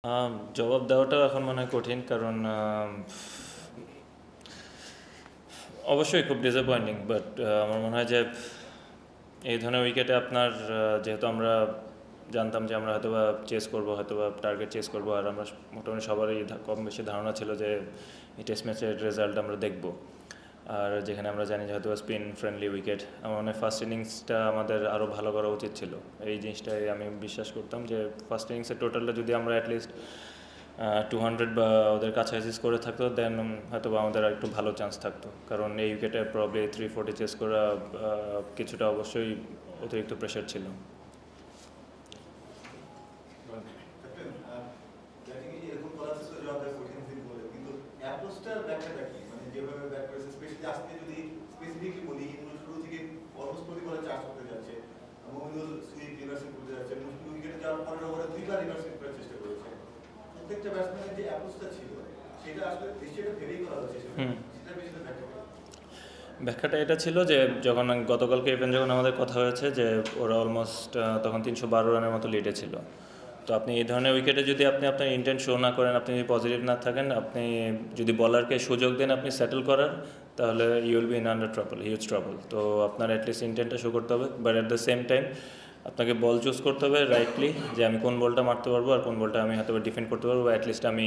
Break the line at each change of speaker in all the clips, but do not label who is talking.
জবাব দেওয়াটাও এখন মনে হয় কঠিন, কারণ অবশ্যই খুব ডিসঅ্যাপয়েন্টিং, বাট আমার মনে হয় যে এই ধরনের উইকেটে আপনার যেহেতু আমরা জানতাম যে আমরা হয়তোবা চেস করবো, হয়তোবা টার্গেট চেস করবো, আর আমরা মোটামুটি সবারই কম বেশি ধারণা ছিল যে এই টেস্ট ম্যাচের রেজাল্ট আমরা দেখব। আর যেখানে আমরা জানি যে হয়তো স্পিন ফ্রেন্ডলি উইকেট, আমার মনে হয় ফার্স্ট ইনিংসটা আমাদের আরও ভালো করা উচিত ছিল। এই জিনিসটাই আমি বিশ্বাস করতাম যে ফার্স্ট ইনিংসের টোটালটা যদি আমরা অ্যাটলিস্ট 200 বা ওদের কাছাকাছি করে থাকতো, দেন হয়তো বা আমাদের একটু ভালো চান্স থাকতো, কারণ এই উইকেটে প্রবলি 340 চেস করা কিছুটা অবশ্যই অতিরিক্ত প্রেশার ছিল।
প্রত্যেকটা ব্যাটসম্যানের যে অ্যাপ্রোচটা ছিল সেটা আসলে নিশ্চয়ই ভেবেই করা হচ্ছে, সেটা বেশি ব্যাখ্যা।
ব্যাখ্যাটা এটা ছিল যে যখন গতকালকে ইভেন যখন আমাদের কথা হয়েছে যে ওরা অলমোস্ট তখন 312 রানের মতো লিডে ছিল, তো আপনি এই ধরনের উইকেটে যদি আপনি আপনার ইন্টেন্ট শো না করেন, আপনি যদি পজিটিভ না থাকেন, আপনি যদি বলারকে সুযোগ দেন আপনি সেটেল করার, তাহলে you will be in under trouble, huge trouble. তো আপনার অ্যাটলিস্ট ইন্টেন্টটা শো করতে হবে, but at the same time আপনাকে বল চুজ করতে হবে রাইটলি, যে আমি কোন বলটা মারতে পারবো আর কোন বলটা আমি হয়তো ডিফেন্ড করতে পারবো, অ্যাটলিস্ট আমি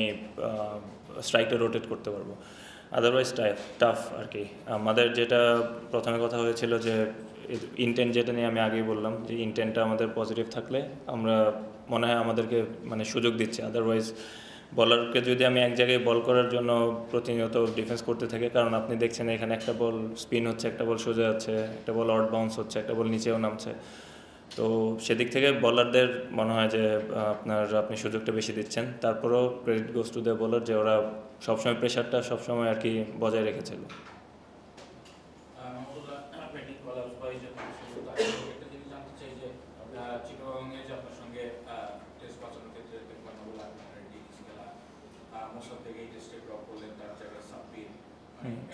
স্ট্রাইকটা রোটেট করতে পারবো। আদারওয়াইজ টাফ আর কি। আমাদের যেটা প্রথমে কথা হয়েছিল যে ইন্টেন্ট, যেটা নিয়ে আমি আগেই বললাম যে ইন্টেন্টটা আমাদের পজিটিভ থাকলে আমরা মনে হয় আমাদেরকে মানে সুযোগ দিচ্ছে। আদারওয়াইজ বলারকে যদি আমি এক জায়গায় বল করার জন্য প্রতিনিয়ত ডিফেন্স করতে থাকি, কারণ আপনি দেখছেন এখানে একটা বল স্পিন হচ্ছে, একটা বল সোজা যাচ্ছে, একটা বল আউট বাউন্স হচ্ছে, একটা বল নিচেও নামছে, তো সেদিক থেকে বলারদের মনে হয় যে আপনি সুযোগটা বেশি দিচ্ছেন। তারপরেও credit goes to the bowler যে ওরা সবসময় প্রেশারটা সবসময় আর কি বজায় রেখেছিল।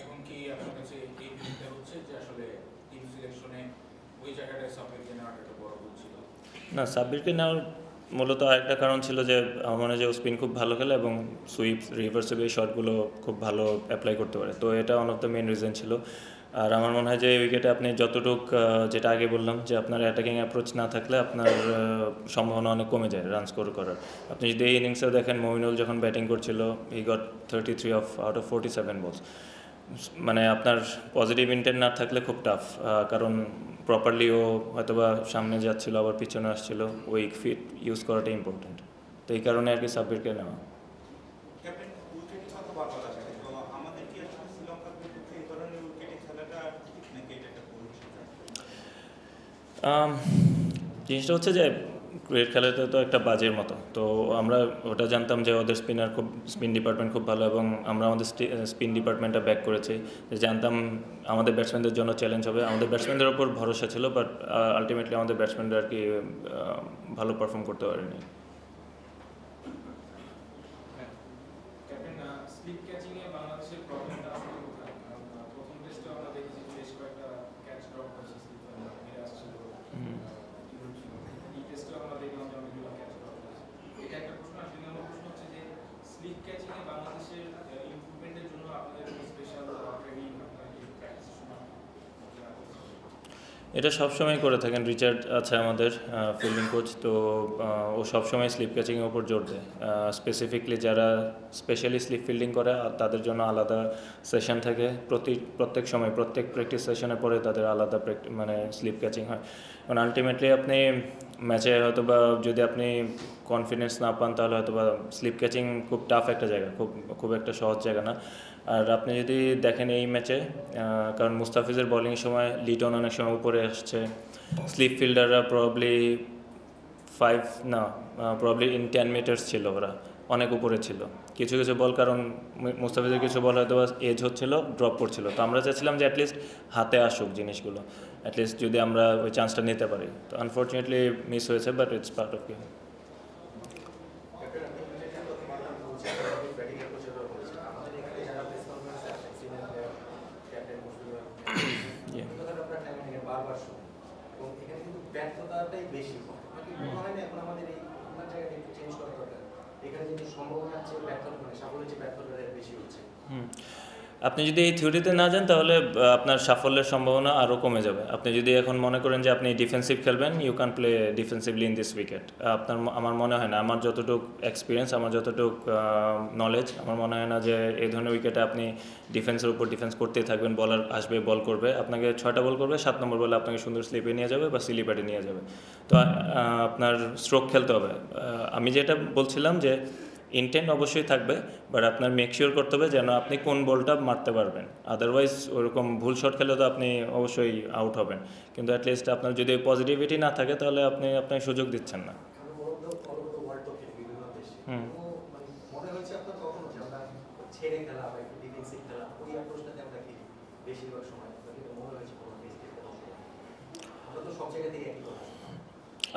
এখন কি আপনার কাছে এই বিষয়টা হচ্ছে যে আসলে টিম সিলেকশনে ওই জায়গাটায় সাব্বিরকে নেওয়াটা একটা বড় ভুল ছিল?
না, সাব্বিরকে নেওয়ার মূলত আরেকটা কারণ ছিল যে আমার মনে হয় যে ও স্পিন খুব ভালো খেলে এবং সুইপ রিভার্সিভ এই শটগুলো খুব ভালো অ্যাপ্লাই করতে পারে, তো এটা one of the main reason ছিল। আর আমার মনে হয় যে এই উইকেটে আপনি যতটুক যেটা আগে বললাম যে আপনার অ্যাটাকিং অ্যাপ্রোচ না থাকলে আপনার সম্ভাবনা অনেক কমে যায় রান স্কোর করার। আপনি যদি এই ইনিংসে দেখেন, মমিনুল যখন ব্যাটিং করছিল হি গট 33 আউট অফ 47 বলস। মানে আপনার পজিটিভ ইন্টেন্ট না থাকলে খুব টাফ, কারণ প্রপারলি ও হয়তোবা সামনে যাচ্ছিল আবার পিছনে আসছিল, উইক ফিট ইউজ করাটা ইম্পর্টেন্ট। তো এই কারণে আর কি সাব্বিরকে নেওয়া। জিনিসটা হচ্ছে যে ক্রিকেট খেলাতে তো একটা বাজের মতো, তো আমরা ওটা জানতাম যে ওদের স্পিন ডিপার্টমেন্ট খুব ভালো, এবং আমরা আমাদের স্পিন ডিপার্টমেন্টটা ব্যাক করেছি। জানতাম আমাদের ব্যাটসম্যানদের জন্য চ্যালেঞ্জ হবে, আমাদের ব্যাটসম্যানদের ওপর ভরসা ছিল, বাট আলটিমেটলি আমাদের ব্যাটসম্যানরা আর কি ভালো পারফর্ম করতে পারেনি। এটা সবসময় করে থাকেন, রিচার্ড আছে আমাদের ফিল্ডিং কোচ, তো ও সবসময় স্লিপ ক্যাচিংয়ের ওপর জোর দেয়। স্পেসিফিকলি যারা স্পেশালি স্লিপ ফিল্ডিং করে তাদের জন্য আলাদা সেশন থাকে, প্রত্যেক সময় প্রত্যেক প্র্যাকটিস সেশনের পরে তাদের আলাদা মানে স্লিপ ক্যাচিং হয়। কারণ আলটিমেটলি আপনি ম্যাচে হয়তো বা যদি আপনি কনফিডেন্স না পান, তাহলে হয়তো বা স্লিপ ক্যাচিং খুব টাফ একটা জায়গা, খুব একটা সহজ জায়গা না। আর আপনি যদি দেখেন এই ম্যাচে, কারণ মুস্তাফিজের বোলিংয়ের সময় লিটন অনেক সময় উপরে আসছে, স্লিপ ফিল্ডাররা প্রবলি ইন 10 মিটার্স ছিল, ওরা অনেক উপরে ছিল কিছু কিছু বল, কারণ মুস্তাফিজের কিছু বল হয়তো এজ হচ্ছিল, ড্রপ করছিল, তো আমরা চাইছিলাম যে অ্যাটলিস্ট হাতে আসুক জিনিসগুলো, অ্যাটলিস্ট যদি আমরা ওই চান্সটা নিতে পারি। তো আনফর্চুনেটলি মিস হয়েছে, but it's part of game.
ব্যর্থতাটাই বেশি হয়, মনে হয় না এখন আমাদের এই জায়গাটা একটু চেঞ্জ করা দরকার?
এখানে কিন্তু সম্ভাবনার চেয়ে ব্যর্থতা মানে সাফল্যের চেয়ে ব্যর্থতা বেশি হচ্ছে।
হুম। আপনি যদি এই থিওরিতে না যান তাহলে আপনার সাফল্যের সম্ভাবনা আরও কমে যাবে। আপনি যদি এখন মনে করেন যে আপনি ডিফেন্সিভ খেলবেন, you can play defensively in this wicket. আমার মনে হয় না, আমার যতটুকু এক্সপিরিয়েন্স, আমার যতটুকু নলেজ, আমার মনে হয় না যে এই ধরনের উইকেটে আপনি ডিফেন্সের উপর ডিফেন্স করতেই থাকবেন। বলার আসবে, বল করবে, আপনাকে 6টা বল করবে, 7 নম্বর বলে আপনাকে সুন্দর স্লিপে নিয়ে যাবে বা সিলিপ্যাডে নিয়ে যাবে। তো আপনার স্ট্রোক খেলতে হবে। আমি যেটা বলছিলাম যে ইন্টেন্ট অবশ্যই থাকবে, বাট আপনার মেক শিওর করতে হবে যেন আপনি কোন বলটা মারতে পারবেন। আদারওয়াইজ ওরকম ভুল শট খেলে তো আপনি অবশ্যই আউট হবেন, কিন্তু অ্যাটলিস্ট আপনার যদি পজিটিভিটি না থাকে তাহলে আপনি আপনাকে সুযোগ দিচ্ছেন না। হুম।
মানে মনে হচ্ছে আপনার কখনো যে আমরা ছেড়ে খেলা বা একটু ডিফেন্সিভ খেলা ওই অ্যাপ্রোচটাতে আমরা খেলি বেশিরভাগ সময়, কিন্তু মনে হয়েছে কোনো আমরা তো সব জায়গা থেকে একই কথা।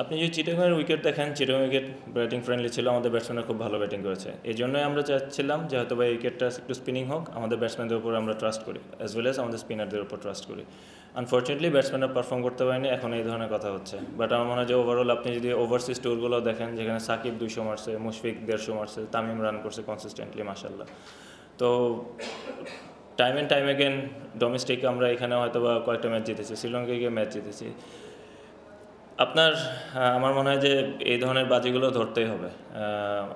আপনি যদি চিটাগংয়ের উইকেট দেখেন, চিটাগং উইকেট ব্যাটিং ফ্রেন্ডলি ছিল, আমাদের ব্যাটসম্যানরা খুব ভালো ব্যাটিং করেছে। এই জন্যই আমরা চাচ্ছিলাম যে হয়তো বা এই উইকেটটা একটু স্পিনিং হোক, আমাদের ব্যাটসম্যানদের উপর আমরা ট্রাস্ট করি, অ্যাজ ওয়েল অ্যাজ আমাদের স্পিনারদের উপর ট্রাস্ট করি। আনফর্চুনেটলি ব্যাটসম্যানরা পারফর্ম করতে পারেনি, এখন এই ধরনের কথা হচ্ছে। বাট আমার মনে হয় যে ওভারঅল আপনি যদি ওভারসিজ ট্যুরগুলো দেখেন, যেখানে সাকিব 200 মারছে, মুশফিক 150 মারছে, তামিম রান করছে কনসিস্টেন্টলি মাশাল্লাহ। তো time and time again domestic আমরা এখানে হয়তো বা কয়েকটা ম্যাচ জিতেছি, শ্রীলঙ্কায় গিয়ে ম্যাচ জিতেছি। আপনার আমার মনে হয় যে এই ধরনের বাজিগুলো ধরতেই হবে।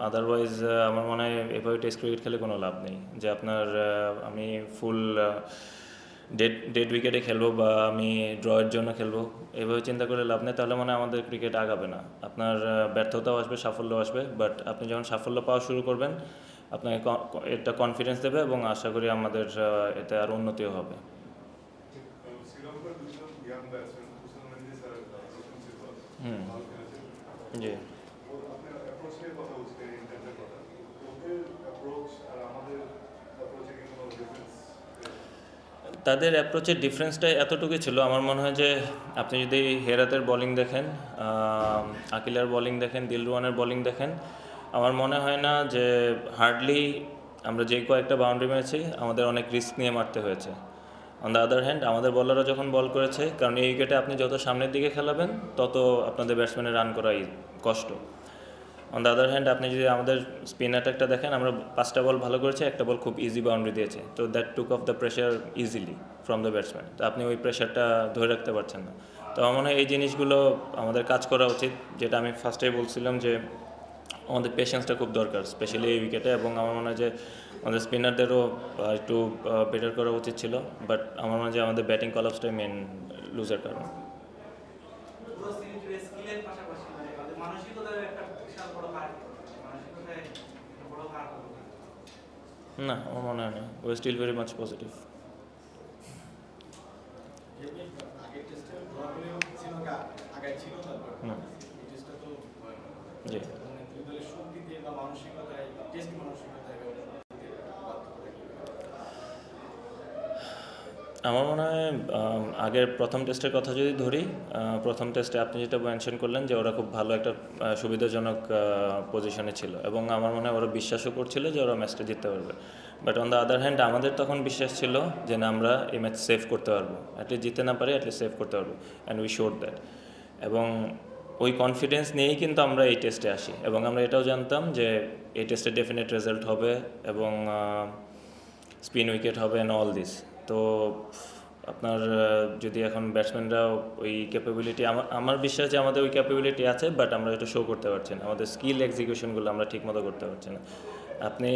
আদারওয়াইজ আমার মনে হয় এভাবে টেস্ট ক্রিকেট খেলে কোনো লাভ নেই। যে আপনার আমি ফুল ডেড উইকেটে খেলবো বা আমি ড্রয়ের জন্য খেলবো, এভাবে চিন্তা করে লাভ নেই। তাহলে মানে আমাদের ক্রিকেট আগাবে না। আপনার ব্যর্থতাও আসবে, সাফল্যও আসবে, বাট আপনি যখন সাফল্য পাওয়া শুরু করবেন আপনাকে এটা কনফিডেন্স দেবে এবং আশা করি আমাদের এতে আরও উন্নতিও হবে।
শ্রীলঙ্কার দুজন ইয়াং ব্যাটসম্যান হুসেন মেন্ডিস আর রোশন সিলভা ভালো খেলেছে।
জি।
আপনি অ্যাপ্রোচ নিয়ে কথা বলছিলেন, ইন্টেন্টের কথা। ওদের অ্যাপ্রোচ আর আমাদের অ্যাপ্রোচে কি কোনো ডিফারেন্স?
তাদের অ্যাপ্রোচের ডিফারেন্সটা এতটুকুই ছিল। আমার মনে হয় যে আপনি যদি হেরাতের বোলিং দেখেন, আকিলার বোলিং দেখেন, দিলরুয়ানের বোলিং দেখেন, আমার মনে হয় না যে হার্ডলি আমরা যে কয়েকটা বাউন্ডারি মেরেছি আমাদের অনেক রিস্ক নিয়ে মারতে হয়েছে। অন দ্য আদার হ্যান্ড আমাদের বলাররা যখন বল করেছে, কারণ এই উইকেটে আপনি যত সামনের দিকে খেলাবেন তত আপনাদের ব্যাটসম্যানের রান করাই কষ্ট। অন দ্য আদার হ্যান্ড আপনি যদি আমাদের স্পিন অ্যাটাকটা দেখেন, আমরা 5টা বল ভালো করেছি, একটা বল খুব ইজি বাউন্ডারি দিয়েছে। তো that took off the pressure easily from the batsman. তো আপনি ওই প্রেশারটা ধরে রাখতে পারছেন না। তো আমার মনে হয় এই জিনিসগুলো আমাদের কাজ করা উচিত, যেটা আমি ফার্স্টেই বলছিলাম যে আমাদের পেশেন্সটা খুব দরকার, স্পেশালি এই উইকেটে। এবং আমার মনে হয় যে আমাদের স্পিনারদেরও একটু বেটার করা উচিত ছিল, বাট আমার মনে হয় যে আমাদের ব্যাটিং কলাপসটাই মেন লুজের কারণ।
পুরো সিরিজের স্কিলের পাশাপাশি মানে তাদের মানসিকতার একটা বিশাল বড় ভাগ, মানসিকতায় একটা বড় ভাগ হলো।
না, আমার মনে হয় না। We are still very much positive.
আগের টেস্টে ড্রগুলো শ্রীলঙ্কা আগে ছিল, তারপর এই টেস্টটা তো
জি।
মানে দুই দলের শক্তি দিয়ে বা মানসিকতায়, টেস্ট মানসিকতায়
আমার মনে হয় আগের প্রথম টেস্টের কথা যদি ধরি, প্রথম টেস্টে আপনি যেটা মেনশন করলেন যে ওরা খুব ভালো একটা সুবিধাজনক পজিশনে ছিল, এবং আমার মনে হয় ওরা বিশ্বাসও করছিল যে ওরা ম্যাচটা জিততে পারবে। But on the other hand আমাদের তখন বিশ্বাস ছিল যে না, আমরা এই ম্যাচ সেভ করতে পারবো, অ্যাটলিস্ট জিততে না পারি অ্যাটলিস্ট সেভ করতে পারবো, অ্যান্ড উই শোড দ্যাট। এবং ওই কনফিডেন্স নিয়েই কিন্তু আমরা এই টেস্টে আসি, এবং আমরা এটাও জানতাম যে এই টেস্টে ডেফিনেট রেজাল্ট হবে এবং স্পিন উইকেট হবে অ্যান্ড অল দিস। তো আপনার যদি এখন ব্যাটসম্যানরা ওই ক্যাপাবিলিটি, আমার বিশ্বাস যে আমাদের ওই ক্যাপাবিলিটি আছে, বাট আমরা এটা শো করতে পারছি না। আমাদের স্কিল এক্সিকিউশনগুলো আমরা ঠিকমতো করতে পারছি না। আপনি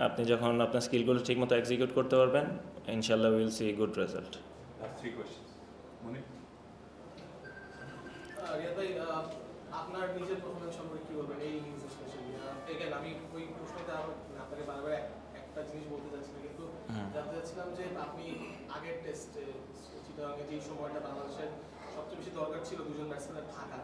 আপনি যখন আপনার স্কিলগুলো ঠিকমতো এক্সিকিউট করতে পারবেন, ইনশাল্লাহ will see good result.
Three questions মনে
রিয়াদ ভাই, আপনার নিজের পারফরমেন্স সম্পর্কে কি বলবেন এই ইনিংসে স্পেশালি? এগেন আমি ওই প্রশ্নটা আপনাকে বারবার একটা জিনিস বলতে চাচ্ছি না, কিন্তু জানতে চাচ্ছিলাম যে আপনি আগের টেস্টে চিটাগাংয়ে যেই সময়টা বাংলাদেশের সবচেয়ে বেশি দরকার ছিল দুজন ব্যাটসম্যানের থাকা,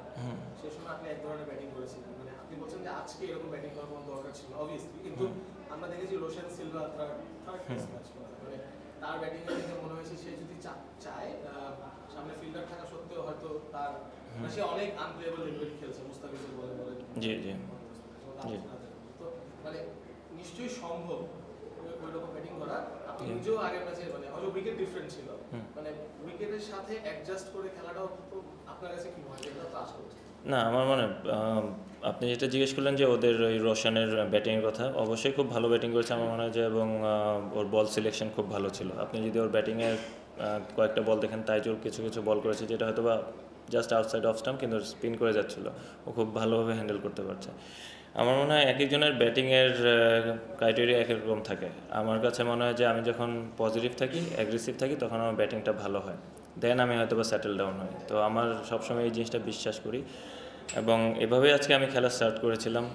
সেই সময় আপনি এক ধরনের ব্যাটিং করেছিলেন। মানে আপনি বলছেন যে আজকে এরকম ব্যাটিং করার কোনো দরকার ছিল অবভিয়াসলি, কিন্তু আমরা দেখেছি Roshan Silva third test match মানে তার ব্যাটিং এ দেখে মনে হয়েছে সে যদি চায় সামনে ফিল্ডার থাকা সত্ত্বেও হয়তো তার সে অনেক আনপ্লেয়েবল লেভেল খেলছে, মুস্তাফিজের বলে
জি জি জি।
তো মানে নিশ্চয়ই সম্ভব ওই রকম ব্যাটিং করা। আপনি নিজেও আগের ম্যাচে মানে হয়তো উইকেট ডিফারেন্ট ছিল, মানে উইকেটের সাথে অ্যাডজাস্ট করে খেলাটাও তো আপনার কাছে কি মনে হয়? এটা তো আশা করছি।
না আমার মনে হয়, আপনি যেটা জিজ্ঞেস করলেন যে ওদের ওই রোশনের ব্যাটিংয়ের কথা, অবশ্যই খুব ভালো ব্যাটিং করেছে আমার মনে হয় যে, এবং ওর বল সিলেকশন খুব ভালো ছিল। আপনি যদি ওর ব্যাটিংয়ের কয়েকটা বল দেখেন, তাইজুল কিছু কিছু বল করেছে যেটা হয়তো বা জাস্ট আউটসাইড অফ স্টাম্প কিন্তু স্পিন করে যাচ্ছিলো, ও খুব ভালোভাবে হ্যান্ডেল করতে পারছে। আমার মনে হয় এক একজনের ব্যাটিংয়ের ক্রাইটেরিয়া এক এক রকম থাকে। আমার কাছে মনে হয় যে আমি যখন পজিটিভ থাকি, অ্যাগ্রেসিভ থাকি, তখন আমার ব্যাটিংটা ভালো হয়, দেন আমি হয়তো বা সেটেল ডাউন হই। তো আমার সবসময় এই জিনিসটা বিশ্বাস করি এবং এভাবেই আজকে আমি খেলা স্টার্ট করেছিলাম,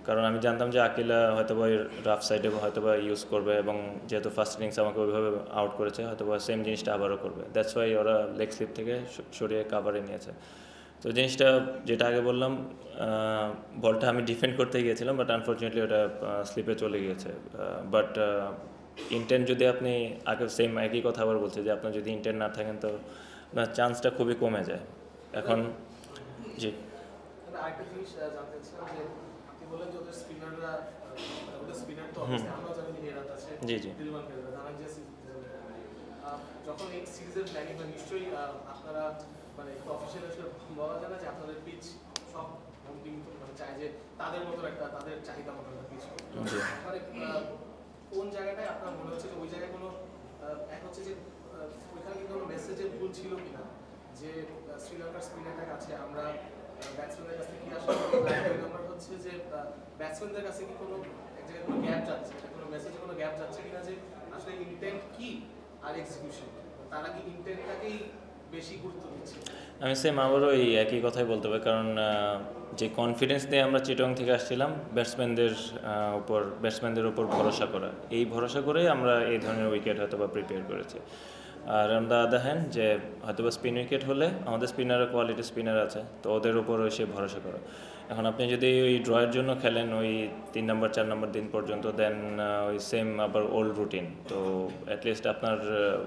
কারণ আমি জানতাম যে আকিলা হয়তো বা রাফ সাইডে হয়তো বা ইউজ করবে এবং যেহেতু ফার্স্ট ইনিংস আমাকে ওইভাবে আউট করেছে, হয়তো বা সেম জিনিসটা আবারও করবে। দ্যাটস ওয়াই ওরা লেগ স্লিপ থেকে সরিয়ে কাভারে নিয়েছে। তো জিনিসটা যেটা আগে বললাম, বলটা আমি ডিফেন্ড করতে গিয়েছিলাম, বাট আনফর্চুনেটলি ওটা স্লিপে চলে গিয়েছে। বাট ইন্টেন্ট যদি আপনি আগে সেম একই কথা আবার বলছে যে আপনার যদি ইন্টেন্ট না থাকেন তো আপনার চান্সটা খুবই কমে যায় এখন। জি
তবে আরেকটা জিনিস জানতে চাচ্ছিলাম যে আপনি বললেন যে ওদের স্পিনাররা ওদের স্পিনার তো অবশ্যই আমরাও জানি যে হেরাত আছে,
জি জি
দিলওয়ান খেলবে, ধনঞ্জয় যখন এই সিরিজের প্ল্যানিং হয় নিশ্চয়ই আপনারা মানে অফিসিয়াল বলা যায় না যে আপনাদের পিচ সব টিম মানে চায় যে তাদের মতো একটা তাদের চাহিদা মতো একটা পিচ
জি।
মানে কোন জায়গাটায় আপনার মনে হচ্ছে যে ওই জায়গায় কোনো এক হচ্ছে যে ওইখানে কি কোনো মেসেজের ভুল ছিল কিনা যে শ্রীলঙ্কার স্পিনারদের কাছে আমরা ব্যাটসম্যানদের কাছে কি আসলে দুই নম্বর হচ্ছে যে ব্যাটসম্যানদের কাছে কি কোনো এক জায়গায় কোনো গ্যাপ যাচ্ছে, কোনো মেসেজে কোনো গ্যাপ যাচ্ছে কিনা যে আসলে ইন্টেন্ট কি আর এক্সিকিউশন, তারা কি ইন্টেন্টটাকেই বেশি গুরুত্ব দিচ্ছে?
আমি সেম আবারও এই একই কথাই বলতে হবে, কারণ যে কনফিডেন্স নিয়ে আমরা চিটং থেকে আসছিলাম ব্যাটসম্যানদের উপর ভরসা করা, এই ভরসা করেই আমরা এই ধরনের উইকেট হয়তো বা প্রিপেয়ার করেছি। আর অন দ্য আদার হ্যান্ড যে হয়তো বা স্পিন উইকেট হলে আমাদের স্পিনারের কোয়ালিটি স্পিনার আছে, তো ওদের উপর সে ভরসা করা। এখন আপনি যদি ওই ড্রয়ের জন্য খেলেন ওই 3 নম্বর 4 নম্বর দিন পর্যন্ত, দেন ওই সেম আবার ওল্ড রুটিন, তো অ্যাটলিস্ট আপনার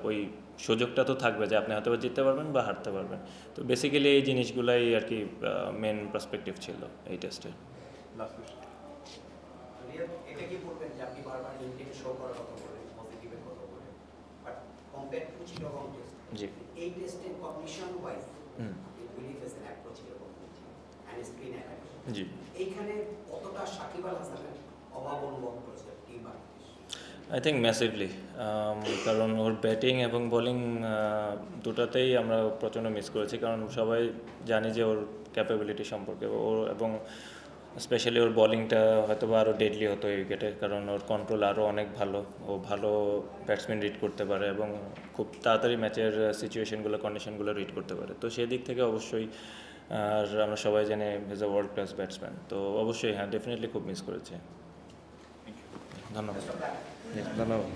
ওই সুযোগটা তো থাকবে যে আপনি হয়তো জিততে পারবেন বা হারতে পারবেন। তো বেসিক্যালি এই জিনিসগুলাই আর কি মেন পার্সপেক্টিভ ছিল এই টেস্টে।
Last question.
এটা কি বলবেন যে আপনি বারবার ইন্টেন্ট শো করার কথা বলেন, পজিটিভের কথা বলেন, but compare to Chittagong test,
জি
এই টেস্টের কন্ডিশন ওয়াইজ
হুম
উইলি ফেসের অ্যাপ্রোচ এরকম অ্যান্ড স্ক্রিন অ্যাটাক,
জি
এইখানে কতটা সাকিব আল হাসানের অভাব অনুভব করেছে team Bangladesh?
I think massively, কারণ ওর ব্যাটিং এবং বোলিং দুটাতেই আমরা প্রচণ্ড মিস করেছি, কারণ সবাই জানি যে ওর ক্যাপাবিলিটি সম্পর্কে ওর, এবং স্পেশালি ওর বোলিংটা হয়তো বা আরও ডেডলি হতো এই উইকেটে, কারণ ওর কন্ট্রোল আরও অনেক ভালো, ও ভালো ব্যাটসম্যান রিড করতে পারে এবং খুব তাড়াতাড়ি ম্যাচের সিচুয়েশনগুলো কন্ডিশনগুলো রিড করতে পারে। তো সেই দিক থেকে অবশ্যই, আর আমরা সবাই জানি is a world class batsman, তো অবশ্যই হ্যাঁ ডেফিনেটলি খুব মিস করেছে। ধন্যবাদ। ধন্যবাদ।